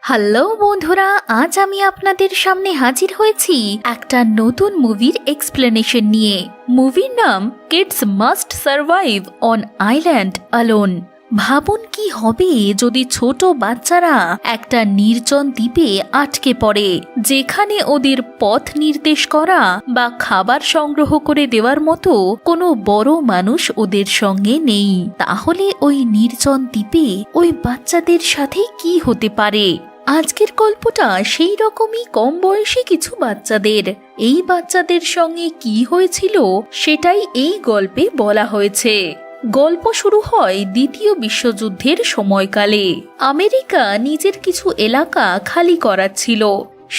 Hello বন্ধুরা, আজ আমি আপনাদের সামনে হাজির হয়েছি একটা নতুন মুভির এক্সপ্লেনেশন নিয়ে। মুভির নাম kids must survive on island alone. ভাবুন কি হবে যদি ছোট বাচ্চারা একটা নির্জন দ্বীপে আটকে পড়ে, যেখানে ওদের পথ নির্দেশ করা বা খাবার সংগ্রহ করে দেওয়ার মতো কোনো বড় মানুষ ওদের সঙ্গে নেই। তাহলে ওই নির্জন দ্বীপে ওই বাচ্চাদের সাথে কি হতে পারে? আজকের গল্পটা সেই রকমই কম বয়সী কিছু বাচ্চাদের। এই বাচ্চাদের সঙ্গে কি হয়েছিল সেটাই এই গল্পে বলা হয়েছে। গল্প শুরু হয় দ্বিতীয় বিশ্বযুদ্ধের সময়কালে। আমেরিকা নিজের কিছু এলাকা খালি করাচ্ছিল।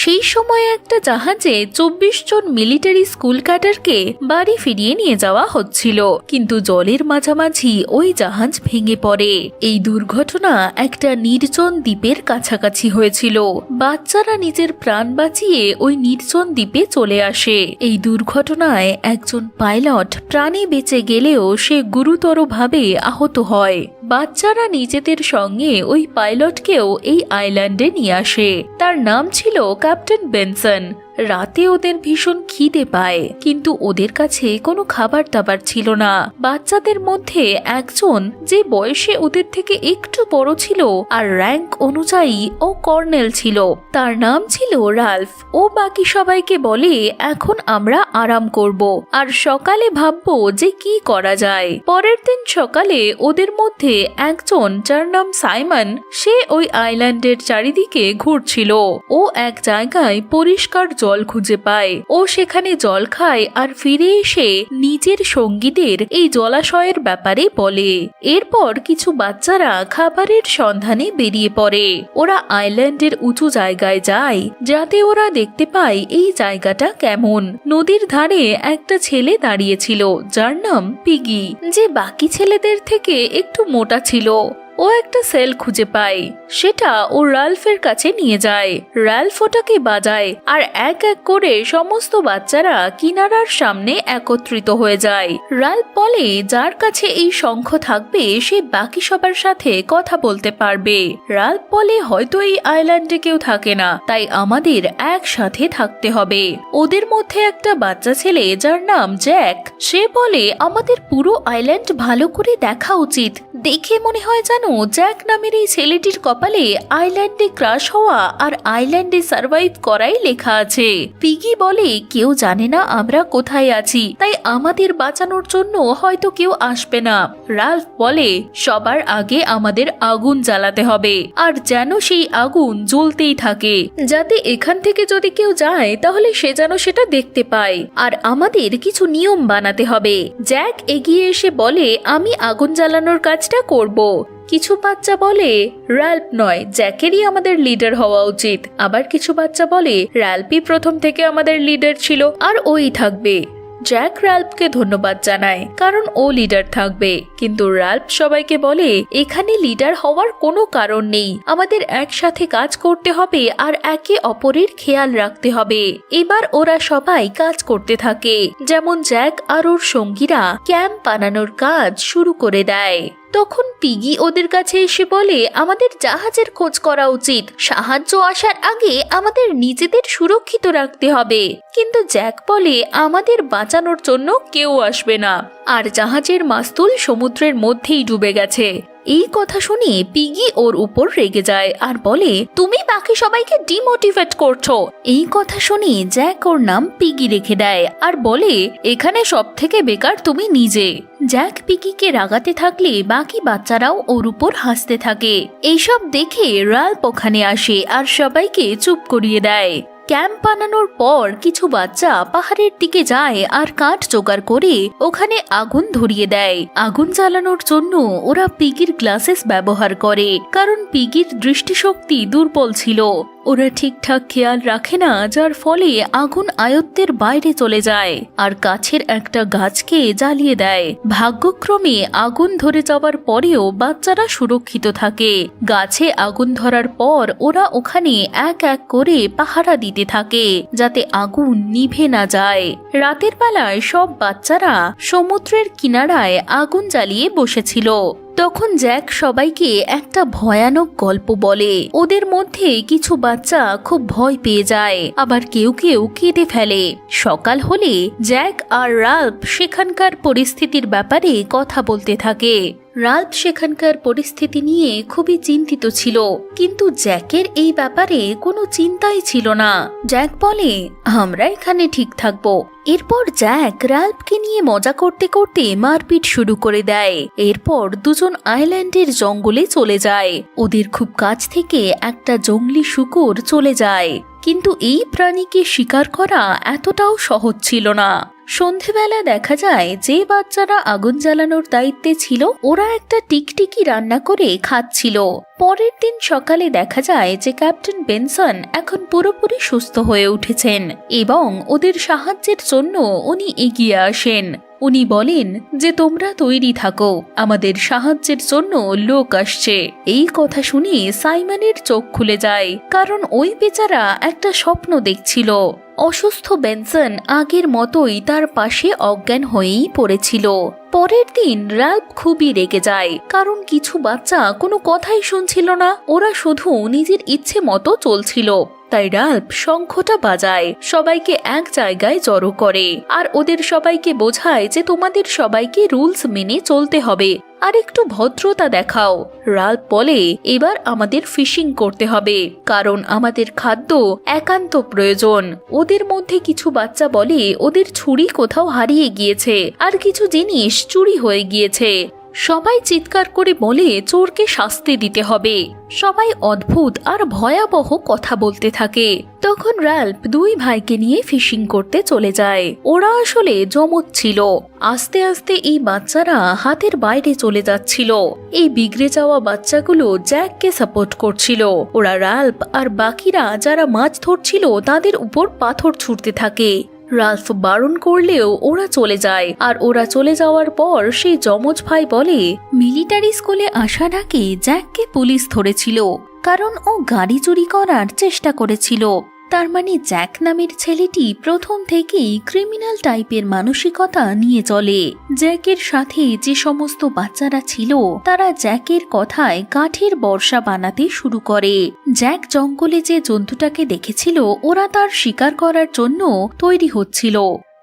সেই সময় একটা জাহাজে 24 জন মিলিটারি স্কুল ক্যাডারকে বাড়ি ফিরিয়ে নিয়ে যাওয়া হচ্ছিল, কিন্তু জলের মাঝামাঝি ওই জাহাজ ভেঙে পড়ে। এই দুর্ঘটনা একটা নির্জন দ্বীপের কাছাকাছি হয়েছিল। বাচ্চারা নিজের প্রাণ বাঁচিয়ে ওই নির্জন দ্বীপে চলে আসে। এই দুর্ঘটনায় একজন পাইলট প্রাণে বেঁচে গেলেও সে গুরুতরভাবে আহত হয়। বাচ্চারা নিজেদের সঙ্গে ওই পাইলটকেও এই আইল্যান্ডে নিয়ে আসে। তার নাম ছিল ক্যাপ্টেন বেনসন। রাতে ওদের ভীষণ খিদে পায়, কিন্তু ওদের কাছে কোনো খাবার দাবার ছিল না। বাচ্চাদের মধ্যে একজন, যে বয়সে ওদের থেকে একটু বড় ছিল আর র্যাঙ্ক অনুযায়ী ও কর্নেল ছিল, তার নাম ছিল রাল্ফ। ও বাকি সবাইকে বলে, এখন আমরা আরাম করব আর সকালে ভাববো যে কি করা যায়। পরের দিন সকালে ওদের মধ্যে একজন, যার নাম সাইমন, সে ওই আইল্যান্ডের চারিদিকে ঘুরছিল। ও এক জায়গায় পরিষ্কার জল খুঁজে পায়। ও সেখানে জল খায় আর ফিরে এসে নিজের সঙ্গীদের এই জলাশয়ের ব্যাপারে বলে। এরপর কিছু বাচ্চারা খাবারের সন্ধানে বেরিয়ে পড়ে। ওরা আইল্যান্ডের উঁচু জায়গায় যায়, যাতে ওরা দেখতে পায় এই জায়গাটা কেমন। নদীর ধারে একটা ছেলে দাঁড়িয়েছিল, যার নাম পিগি, যে বাকি ছেলেদের থেকে একটু মোটা ছিল। ও একটা সেল খুঁজে পায়, সেটা ও রাল্ফের কাছে নিয়ে যায়। রাল্ফ ওটাকে বাজায় আর এক এক করে সমস্ত বাচ্চারা কিনারার সামনে একত্রিত হয়ে যায়। রাল্ফ বলে, যার কাছে এই শঙ্খ থাকবে সে বাকি সবার সাথে কথা বলতে পারবে। রাল্ফ বলে, হয়তো এই আইল্যান্ডে কেউ থাকে না, তাই আমাদের একসাথে থাকতে হবে। ওদের মধ্যে একটা বাচ্চা ছেলে, যার নাম জ্যাক, সে বলে, আমাদের পুরো আইল্যান্ড ভালো করে দেখা উচিত। দেখে মনে হয় যেন জ্যাক নামের এই ছেলেটির কপালে আইল্যান্ডে ক্রাশ হওয়া আর আইল্যান্ডে সার্ভাইভ করাই লেখা আছে। পিগি বলে, কেউ জানে না আমরা কোথায় আছি, তাই আমাদের বাঁচানোর জন্য হয়তো কেউ আসবে না। রাল্ফ বলে, সবার আগে আমাদের আগুন জ্বালাতে হবে, আর যেন সেই আগুন জ্বলতেই থাকে, যাতে এখান থেকে যদি কেউ যায় তাহলে সে যেন সেটা দেখতে পায়। আর আমাদের কিছু নিয়ম বানাতে হবে। জ্যাক এগিয়ে এসে বলে, আমি আগুন জ্বালানোর কাজটা করব। কিছু বাচ্চা বলে, রাল্ফ নয়, জ্যাকেরই আমাদের লিডার হওয়া উচিত। আবার কিছু বাচ্চা বলে, রাল্ফই প্রথম থেকে আমাদের লিডার ছিল আর ওই থাকবে। জ্যাক রাল্ফকে ধন্যবাদ জানায়, কারণ ও লিডার থাকবে। কিন্তু রাল্ফ সবাইকে বলে, এখানে লিডার হওয়ার কোনো কারণ নেই, আমাদের একসাথে কাজ করতে হবে আর একে অপরের খেয়াল রাখতে হবে। এবার ওরা সবাই কাজ করতে থাকে, যেমন জ্যাক আর ওর সঙ্গীরা ক্যাম্প বানানোর কাজ শুরু করে দেয়। তখন পিগি ওদের কাছে এসে বলে, আমাদের জাহাজের খোঁজ করা উচিত। সাহায্য আসার আগে আমাদের নিজেদের সুরক্ষিত রাখতে হবে। কিন্তু জ্যাক বলে, আমাদের বাঁচানোর জন্য কেউ আসবে না, আর জাহাজের মাস্তুল সমুদ্রের মধ্যেই ডুবে গেছে। এই কথা শুনে পিগি ওর উপর রেগে যায় আর বলে, তুমি বাকি সবাইকে ডিমোটিভেট করছো। এই কথা শুনে জ্যাক ওর নাম পিগি রেখে দেয় আর বলে, এখানে সব থেকে বেকার তুমি নিজে। জ্যাক পিগিকে রাগাতে থাকলে বাকি বাচ্চারাও ওর উপর হাসতে থাকে। এইসব দেখে রাল্ফ ওখানে আসে আর সবাইকে চুপ করিয়ে দেয়। ক্যাম্প বানানোর পর কিছু বাচ্চা পাহাড়ের দিকে যায় আর কাঠ জোগাড় করে ওখানে আগুন ধরিয়ে দেয়। আগুন জ্বালানোর জন্য ওরা পিগির গ্লাসেস ব্যবহার করে, কারণ পিগির দৃষ্টিশক্তি দুর্বল ছিল। ওরা ঠিকঠাক খেয়াল রাখে না, যার ফলে আগুন আয়ত্তের বাইরে চলে যায় আর কাছের একটা গাছকে জ্বালিয়ে দেয়। ভাগ্যক্রমে আগুন ধরে যাওয়ার পরেও বাচ্চারা সুরক্ষিত থাকে। গাছে আগুন ধরার পর ওরা ওখানে এক এক করে পাহারা দিতে থাকে, যাতে আগুন নিভে না যায়। রাতের বেলায় সব বাচ্চারা সমুদ্রের কিনারায় আগুন জ্বালিয়ে বসেছিল। তখন জ্যাক সবাইকে একটা ভয়ানক গল্প বলে। ওদের মধ্যে কিছু বাচ্চা খুব ভয় পেয়ে যায়, আবার কেউ কেউ কেঁদে ফেলে। সকাল হলে জ্যাক আর রাল্ফ সেখানকার পরিস্থিতির ব্যাপারে কথা বলতে থাকে। রাল্ফ সেখানকার পরিস্থিতি নিয়ে খুবই চিন্তিত ছিল, কিন্তু জ্যাকের এই ব্যাপারে কোনো চিন্তাই ছিল না। জ্যাক বলে, আমরা এখানে ঠিক থাকবো। এরপর জ্যাক রাল্ফকে নিয়ে মজা করতে করতে মারপিট শুরু করে দেয়। এরপর দুজন আইল্যান্ডের জঙ্গলে চলে যায়। ওদের খুব কাছ থেকে একটা জঙ্গলি শূকর চলে যায়, কিন্তু এই প্রাণীকে শিকার করা এতটাও সহজ ছিল না। সন্ধেবেলা দেখা যায় যে বাচ্চারা আগুন জ্বালানোর দায়িত্বে ছিল ওরা একটা টিকটিকি রান্না করে খাচ্ছিল। পরের দিন সকালে দেখা যায় যে ক্যাপ্টেন বেনসন এখন পুরোপুরি সুস্থ হয়ে উঠেছেন এবং ওদের সাহায্যের জন্য উনি এগিয়ে আসেন। উনি বলেন যে তোমরা তৈরি থাকো, আমাদের সাহায্যের জন্য লোক আসছে। এই কথা শুনে সাইমনের চোখ খুলে যায়, কারণ ওই বেচারা একটা স্বপ্ন দেখছিল। অসুস্থ বেনসন আগের মতোই তার পাশে অজ্ঞান হয়েই পড়েছিল। পরের দিন রাল্ফ খুবই রেগে যায়, কারণ কিছু বাচ্চা কোনো কথাই শুনছিল না, ওরা শুধু নিজের ইচ্ছে মতো চলছিল। তাই রাল্ফ শঙ্খটা বাজায়, সবাইকে এক জায়গায় জড়ো করে আর ওদের সবাইকে বোঝায় যে তোমাদের সবাইকে রুলস মেনে চলতে হবে আর একটু ভদ্রতা দেখাও। রাল্ফ বলে, এবার আমাদের ফিশিং করতে হবে, কারণ আমাদের খাদ্য একান্ত প্রয়োজন। ওদের মধ্যে কিছু বাচ্চা বলে ওদের ছুরি কোথাও হারিয়ে গিয়েছে আর কিছু জিনিস চুরি হয়ে গিয়েছে। সবাই চিৎকার করে বলে চোরকে শাস্তি দিতে হবে। সবাই অদ্ভুত আর ভয়াবহ কথা বলতে থাকে। তখন রাল্ফ দুই ভাইকে নিয়ে ফিশিং করতে চলে যায়। ওরা আসলে জমজ ছিল। আস্তে আস্তে এই বাচ্চারা হাতের বাইরে চলে যাচ্ছিল। এই বিগড়ে যাওয়া বাচ্চাগুলো জ্যাককে সাপোর্ট করছিল। ওরা রাল্ফ আর বাকিরা যারা মাছ ধরছিল তাদের উপর পাথর ছুঁড়তে থাকে। রাল্ফ বারণ করলেও ওরা চলে যায়, আর ওরা চলে যাওয়ার পর সেই যমজ ভাই বলে, মিলিটারি স্কুলে আসার আগে জ্যাককে পুলিশ ধরেছিল, কারণ ও গাড়ি চুরি করার চেষ্টা করেছিল। তার মানে জ্যাক নামের ছেলেটি প্রথম থেকেই ক্রিমিনাল টাইপের মানসিকতা নিয়ে চলে। জ্যাকের সাথে যে সমস্ত বাচ্চারা ছিল তারা জ্যাকের কথায় কাঠের বর্ষা বানাতে শুরু করে। জ্যাক জঙ্গলে যে জন্তুটাকে দেখেছিল ওরা তার শিকার করার জন্য তৈরি হচ্ছিল।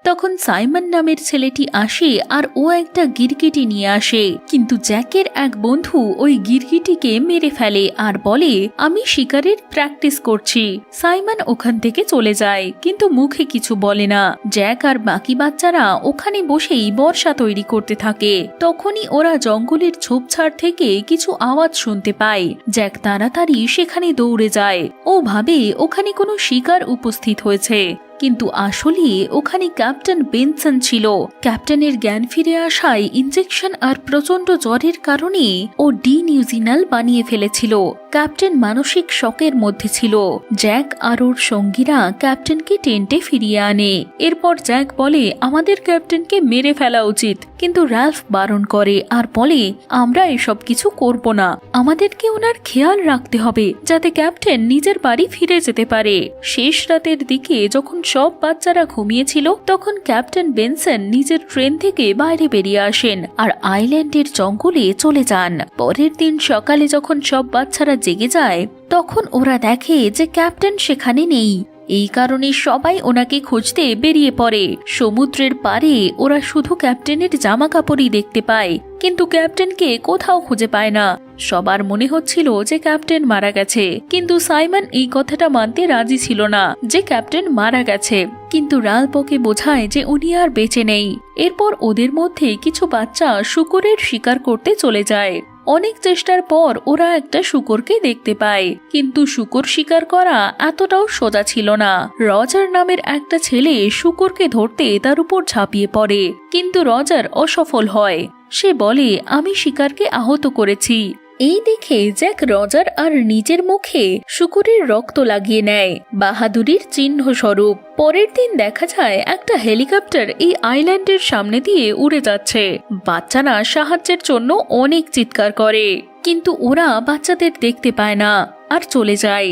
তখন সাইমন নামের ছেলেটি আসে আর ও একটা গিরগিটি নিয়ে আসে, কিন্তু জ্যাকের এক বন্ধু ওই গিরগিটিকে মেরে ফেলে আর বলে, আমি শিকারের প্র্যাকটিস করছি। সাইমন ওখান থেকে চলে যায়, কিন্তু মুখে কিছু বলে না। জ্যাক আর বাকি বাচ্চারা ওখানে বসেই বর্ষা তৈরি করতে থাকে। তখনই ওরা জঙ্গলের ঝোপঝাড় থেকে কিছু আওয়াজ শুনতে পায়। জ্যাক তাড়াতাড়ি সেখানে দৌড়ে যায়। ও ভাবে ওখানে কোনো শিকার উপস্থিত হয়েছে, কিন্তু আসলে ওখানে ক্যাপ্টেন বেনসন ছিল। ক্যাপ্টেনের জ্ঞান ফিরে আসায় ইনজেকশন আর প্রচন্ড জ্বরের কারণে ও ডিনিউজিনাল বানিয়ে ফেলেছিল। ক্যাপ্টেন মানসিক শকের মধ্যে ছিল। জ্যাক আর ওর সঙ্গীরা ক্যাপ্টেনকে টেন্টে ফিরিয়ে আনে। এরপর জ্যাক বলে, আমাদের ক্যাপ্টেনকে মেরে ফেলা উচিত, কিন্তু রাল্ফ বারণ করে আর বলে, আমরা এসব কিছু করব না, আমাদেরকে ওনার খেয়াল রাখতে হবে যাতে ক্যাপ্টেন নিজের বাড়ি ফিরে যেতে পারে। শেষ রাতের দিকে যখন সব বাচ্চারা ঘুমিয়েছিল তখন ক্যাপ্টেন বেনসন নিজের ট্রেন থেকে বাইরে বেরিয়ে আসেন আর আইল্যান্ডের জঙ্গলে চলে যান। পরের দিন সকালে যখন সব বাচ্চারা জেগে যায় তখন ওরা দেখে যে ক্যাপ্টেন সেখানে নেই। এই কারণে সবাই ওনাকে খুঁজতে বেরিয়ে পড়ে। সমুদ্রের পাড়ে ওরা শুধু ক্যাপ্টেনের জামা কাপড়ই দেখতে পায়, কিন্তু ক্যাপ্টেনকে কোথাও খুঁজে পায় না। সবার মনে হচ্ছিল যে ক্যাপ্টেন মারা গেছে, কিন্তু সাইমন এই কথাটা মানতে রাজি ছিল না যে ক্যাপ্টেন মারা গেছে। কিন্তু রাল্ফ ওকে বোঝায় যে উনি আর বেঁচে নেই। এরপর ওদের মধ্যে কিছু বাচ্চা শূকরের শিকার করতে চলে যায়। অনেক চেষ্টার পর ওরা একটা শূকরকে দেখতে পায়, কিন্তু শূকর শিকার করা এতটাও সোজা ছিল না। রজার নামের একটা ছেলে শূকরকে ধরতে তার উপর ঝাঁপিয়ে পড়ে, কিন্তু রজার অসফল হয়। সে বলে, আমি শিকারকে আহত করেছি। এই দেখে জ্যাক রজার আর নিজের মুখে শূকরের রক্ত লাগিয়ে নেয়, বাহাদুরির চিহ্ন স্বরূপ। পরের দিন দেখা যায় একটা হেলিকপ্টার এই আইল্যান্ডের সামনে দিয়ে উড়ে যাচ্ছে। বাচ্চারা সাহায্যের জন্য অনেক চিৎকার করে, কিন্তু ওরা বাচ্চাদের দেখতে পায় না আর চলে যায়।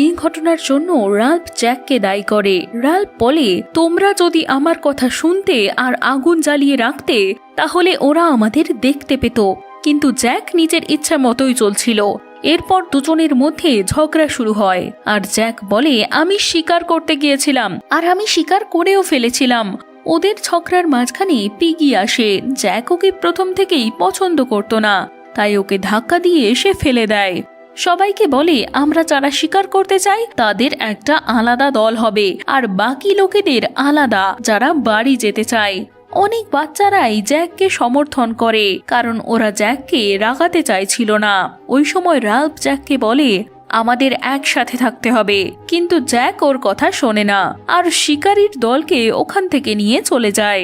এই ঘটনার জন্য রাল্ফ জ্যাককে দায়ী করে। রাল্ফ বলে, তোমরা যদি আমার কথা শুনতে আর আগুন জ্বালিয়ে রাখতে তাহলে ওরা আমাদের দেখতে পেত, কিন্তু জ্যাক নিজের ইচ্ছা মতোই চলছিল। এরপর দুজনের মধ্যে ঝগড়া শুরু হয়, আর জ্যাক বলে, আমি শিকার করতে গিয়েছিলাম আর আমি শিকার করেও ফেলেছিলাম। ওদের ঝগড়ার মাঝখানে পিগি আসে। জ্যাক ওকে প্রথম থেকেই পছন্দ করত না, তাই ওকে ধাক্কা দিয়ে সে ফেলে দেয়। সবাইকে বলে, আমরা যারা শিকার করতে চাই তাদের একটা আলাদা দল হবে, আর বাকি লোকেদের আলাদা যারা বাড়ি যেতে চায়। অনেক বাচ্চারাই জ্যাককে সমর্থন করে, কারণ ওরা জ্যাককে রাগাতে চাইছিল না। ওই সময় রাল্ফ জ্যাককে বলে, আমাদের একসাথে থাকতে হবে, কিন্তু জ্যাক ওর কথা শোনে না আর শিকারীর দলকে ওখান থেকে নিয়ে চলে যায়।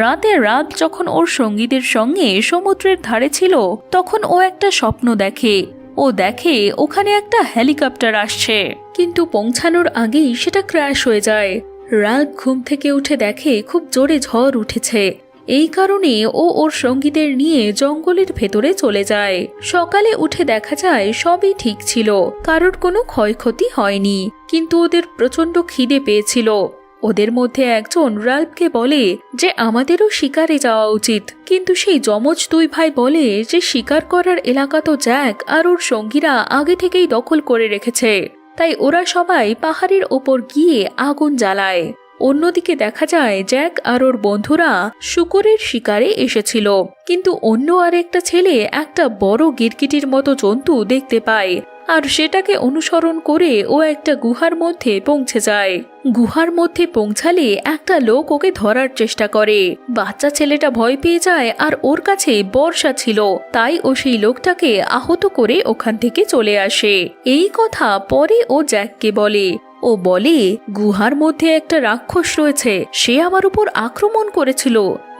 রাতে রাত যখন ওর সঙ্গীদের সঙ্গে সমুদ্রের ধারে ছিল, তখন ও একটা স্বপ্ন দেখে। ও দেখে ওখানে একটা হেলিকপ্টার আসছে, কিন্তু পৌঁছানোর আগেই সেটা ক্র্যাশ হয়ে যায়। রাল্ফ ঘুম থেকে উঠে দেখে খুব জোরে ঝড় উঠেছে। এই কারণে ও ওর সঙ্গীদের নিয়ে জঙ্গলের ভেতরে চলে যায়। সকালে উঠে দেখা যায় সবই ঠিক ছিল, কারোর কোনো ক্ষয়ক্ষতি হয়নি, কিন্তু ওদের প্রচন্ড খিদে পেয়েছিল। ওদের মধ্যে একজন রাল্ফকে বলে যে আমাদেরও শিকারে যাওয়া উচিত, কিন্তু সেই যমজ দুই ভাই বলে যে শিকার করার এলাকা তো জ্যাক আর ওর সঙ্গীরা আগে থেকেই দখল করে রেখেছে, তাই ওরা সবাই পাহাড়ের ওপর গিয়ে আগুন জ্বালায়। অন্যদিকে দেখা যায় জ্যাক আর ওর বন্ধুরা শূকরের শিকারে এসেছিল, কিন্তু অন্য আরেকটা ছেলে একটা বড় গিরগিটির মতো জন্তু দেখতে পায়, আর সেটাকে অনুসরণ করে ও একটা গুহার মধ্যে পৌঁছে যায়। গুহার মধ্যে পৌঁছালে একটা লোক ওকে ধরার চেষ্টা করে। বাচ্চা ছেলেটা ভয় পেয়ে যায়, আর ওর কাছে বর্শা ছিল, তাই ও সেই লোকটাকে আহত করে ওখান থেকে চলে আসে। এই কথা পরে ও জ্যাককে বলে। ও বলে, গুহার মধ্যে একটা রাক্ষস রয়েছে, সে আমার উপর আক্রমণ করেছিল।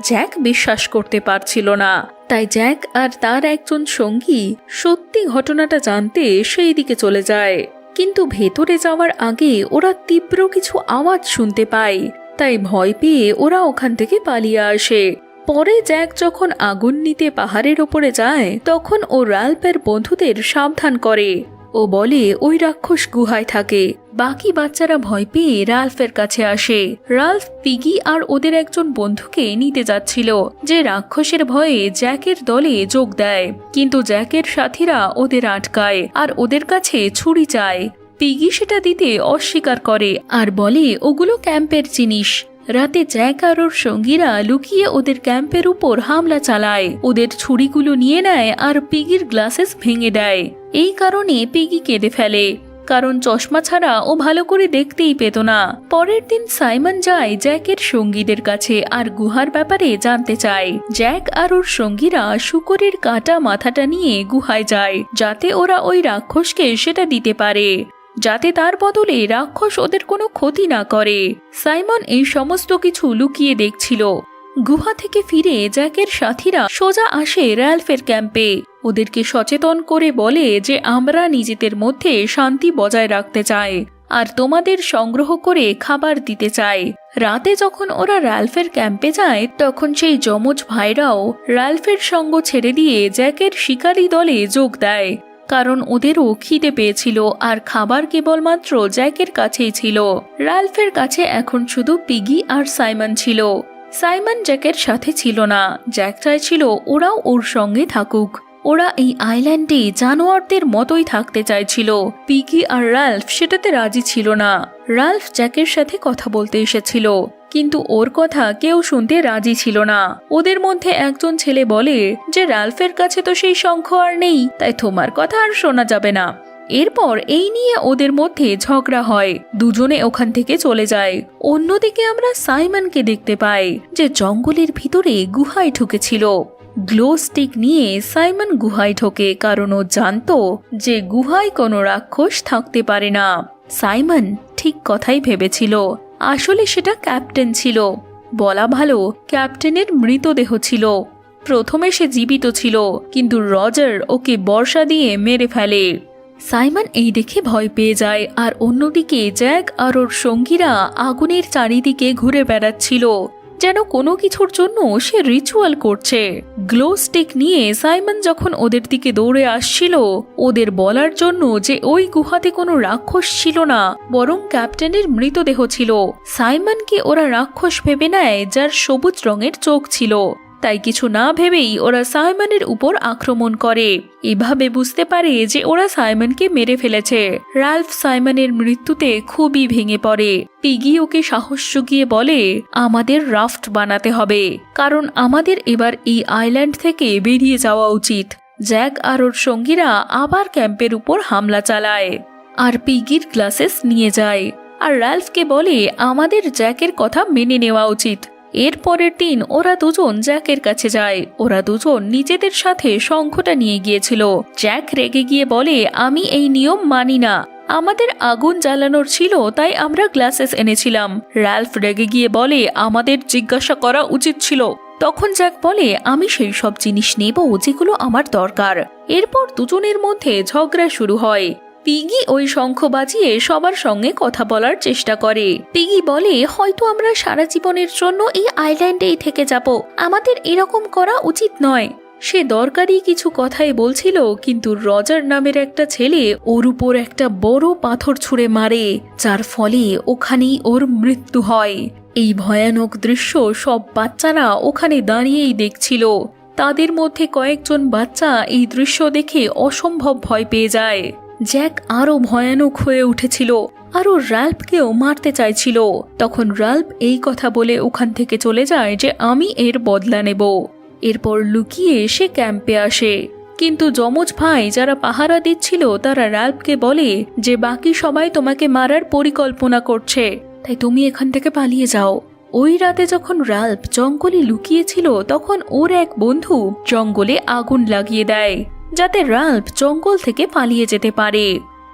জ্যাক বিশ্বাস করতে পারছিল না, তাই জ্যাক আর তার একজন সঙ্গী সত্যি ঘটনাটা জানতে সেই দিকে চলে যায়। কিন্তু ভেতরে যাওয়ার আগে ওরা তীব্র কিছু আওয়াজ শুনতে পায়, তাই ভয় পেয়ে ওরা ওখান থেকে পালিয়ে আসে। পরে জ্যাক যখন আগুন নিতে পাহাড়ের ওপরে যায়, তখন ও রাল্ফের বন্ধুদের সাবধান করে। ও বলে ওই রাক্ষস গুহায় থাকে। বাকি বাচ্চারা ভয় পেয়ে রাল্ফের কাছে আসে। রাল্ফ পিগি আর ওদের একজন বন্ধুকে নিতে যাচ্ছিল, যে রাক্ষসের ভয়ে জ্যাকের দলে যোগ দেয়, কিন্তু জ্যাকের সাথীরা ওদের আটকায় আর ওদের কাছে ছুরি চায়। পিগি সেটা দিতে অস্বীকার করে আর বলে ওগুলো ক্যাম্পের জিনিস। রাতে জ্যাক আর ওর সঙ্গীরা লুকিয়ে ওদের ক্যাম্পের উপর হামলা চালায়, ওদের ছুরিগুলো নিয়ে নেয় আর পিগির গ্লাসেস ভেঙে দেয়। এই কারণে পিগি কেঁদে ফেলে, কারণ চশমা ছাড়া ও ভালো করে দেখতেই পেত না। পরের দিন সাইমন যায় জ্যাকের সঙ্গীদের কাছে আর গুহার ব্যাপারে জানতে চায়। জ্যাক আর ওর সঙ্গীরা শূকরের কাটা মাথাটা নিয়ে গুহায় যায়, যাতে ওরা ওই রাক্ষসকে সেটা দিতে পারে, যাতে তার বদলে রাক্ষস ওদের কোনো ক্ষতি না করে। সাইমন এই সমস্ত কিছু লুকিয়ে দেখছিল। গুহা থেকে ফিরে জ্যাকের সাথীরা সোজা আসে রাল্ফের ক্যাম্পে। ওদেরকে সচেতন করে বলে যে আমরা নিজেদের মধ্যে শান্তি বজায় রাখতে চাই আর তোমাদের সংগ্রহ করে খাবার দিতে চাই। রাতে যখন ওরা রাল্ফের ক্যাম্পে যায়, তখন সেই যমজ ভাইরাও রাল্ফের সঙ্গ ছেড়ে দিয়ে জ্যাকের শিকারী দলে যোগ দেয়, কারণ ওদেরও খিদে পেয়েছিল আর খাবার কেবলমাত্র জ্যাকের কাছেই ছিল। রাল্ফের কাছে এখন শুধু পিগি আর সাইমন ছিল। সাইমন জ্যাকের সাথে ছিল না। জ্যাক চাইছিল ওরাও ওর সঙ্গে থাকুক। ওরা এই আইল্যান্ডে জানোয়ারদের মতোই থাকতে চাইছিল। পিগি আর রাল্ফ সেটাতে রাজি ছিল না। রাল্ফ জ্যাকের সাথে কথা বলতে এসেছিল, কিন্তু ওর কথা কেউ শুনতে রাজি ছিল না। ওদের মধ্যে একজন ছেলে বলে যে রাল্ফের কাছে তো সেই শঙ্খ আর নেই, তাই তোমার কথা আর শোনা যাবে না। এরপর এই নিয়ে ওদের মধ্যে ঝগড়া হয়, দুজনে ওখান থেকে চলে যায়। অন্যদিকে আমরা সাইমনকে দেখতে পাই, যে জঙ্গলের ভিতরে গুহায় ঢুকেছিল। গ্লো স্টিক নিয়ে সাইমন গুহায় ঢোকে, কারণ ও জানতো যে গুহায় কোনো রাক্ষস থাকতে পারে না। সাইমন ঠিক কথাই ভেবেছিল, আসলে সেটা ক্যাপ্টেন ছিল। বলা ভালো ক্যাপ্টেনের মৃতদেহ ছিল। প্রথমে সে জীবিত ছিল, কিন্তু রজার ওকে বর্শা দিয়ে মেরে ফেলে। সাইমন এই দেখে ভয় পেয়ে যায়, আর অন্যদিকে জ্যাক আর ওর সঙ্গীরা আগুনের চারিদিকে ঘুরে বেড়াচ্ছিল, যেন কোনো কিছুর জন্য সে রিচুয়াল করছে। গ্লো স্টিক নিয়ে সাইমন যখন ওদের দিকে দৌড়ে আসছিল, ওদের বলার জন্য যে ওই গুহাতে কোনো রাক্ষস ছিল না, বরং ক্যাপ্টেনের মৃতদেহ ছিল। সাইমনকে ওরা রাক্ষস ভেবে নেয়, যার সবুজ রঙের চোখ ছিল। তাই কিছু না ভেবেই ওরা সাইমনের উপর আক্রমণ করে। এভাবে বুঝতে পারে যে ওরা সাইমনকে মেরে ফেলেছে। রাল্ফ সাইমনের মৃত্যুতে খুবই ভেঙে পড়ে। পিগি ওকে সাহস জুগিয়ে বলে, আমাদের রাফট বানাতে হবে, কারণ আমাদের এবার এই আইল্যান্ড থেকে বেরিয়ে যাওয়া উচিত। জ্যাক আর ওর সঙ্গীরা আবার ক্যাম্পের উপর হামলা চালায় আর পিগির গ্লাসেস নিয়ে যায়। আর রাল্ফকে বলে আমাদের জ্যাকের কথা মেনে নেওয়া উচিত। এর পরের দিন ওরা দুজন জ্যাকের কাছে যায়। ওরা দুজন নিজেদের সাথে শঙ্খটা নিয়ে গিয়েছিল। জ্যাক রেগে গিয়ে বলে, আমি এই নিয়ম মানি না, আমাদের আগুন জ্বালানোর ছিল তাই আমরা গ্লাসেস এনেছিলাম। রাল্ফ রেগে গিয়ে বলে, আমাদের জিজ্ঞাসা করা উচিত ছিল। তখন জ্যাক বলে, আমি সেই সব জিনিস নেব যেগুলো আমার দরকার। এরপর দুজনের মধ্যে ঝগড়া শুরু হয়। পিগি ওই শঙ্খ বাজিয়ে সবার সঙ্গে কথা বলার চেষ্টা করে। পিগি বলে, হয়তো আমরা সারা জীবনের জন্য এই আইল্যান্ডেই থেকে যাব, আমাদের এরকম করা উচিত নয়। সে দরকারি কিছু কথাই বলছিল, কিন্তু রজার নামের একটা ছেলে ওর উপর একটা বড় পাথর ছুঁড়ে মারে, যার ফলে ওখানেই ওর মৃত্যু হয়। এই ভয়ানক দৃশ্য সব বাচ্চারা ওখানে দাঁড়িয়েই দেখছিল। তাদের মধ্যে কয়েকজন বাচ্চা এই দৃশ্য দেখে অসম্ভব ভয় পেয়ে যায়। জ্যাক আরো ভয়ানক হয়ে উঠেছিল, আরও রাল্ফকেও মারতে চাইছিল। তখন রাল্ফ এই কথা বলে ওখান থেকে চলে যায় যে আমি এর বদলা নেব। এরপর লুকিয়ে সে ক্যাম্পে আসে, কিন্তু যমজ ভাই যারা পাহারা দিচ্ছিল তারা রাল্ফকে বলে যে বাকি সবাই তোমাকে মারার পরিকল্পনা করছে, তাই তুমি এখান থেকে পালিয়ে যাও। ওই রাতে যখন রাল্ফ জঙ্গলে লুকিয়েছিল তখন ওর এক বন্ধু জঙ্গলে আগুন লাগিয়ে দেয়, যাতে রাল্ফ জঙ্গল থেকে পালিয়ে যেতে পারে।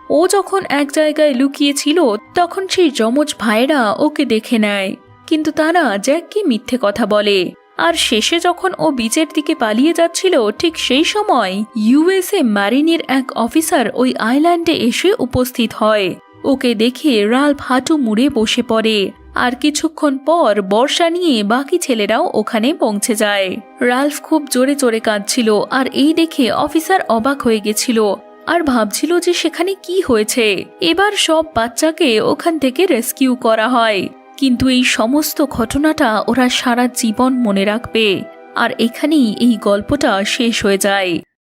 ও যখন এক জায়গায় লুকিয়েছিল তখন সেই যমজ ভাইরা ওকে দেখে নেয়, কিন্তু তারা জ্যাককে মিথ্যে কথা বলে। আর শেষে যখন ও বিচের দিকে পালিয়ে যাচ্ছিল ঠিক সেই সময় ইউএসএ মারিনের এক অফিসার ওই আইল্যান্ডে এসে উপস্থিত হয়। ওকে দেখে রাল্ফ হাঁটু মুড়ে বসে পড়ে। আর কিছুক্ষণ পর বর্ষা নিয়ে বাকি ছেলেরাও ওখানে পৌঁছে যায়। রাল্ফ খুব জোরে জোরে কাঁদছিল, আর এই দেখে অফিসার অবাক হয়ে গেছিল আর ভাবছিল যে সেখানে কি হয়েছে। এবার সব বাচ্চাকে ওখান থেকে রেস্কিউ করা হয়, কিন্তু এই সমস্ত ঘটনাটা ওরা সারা জীবন মনে রাখবে। আর এখানেই এই গল্পটা শেষ হয়ে যায়।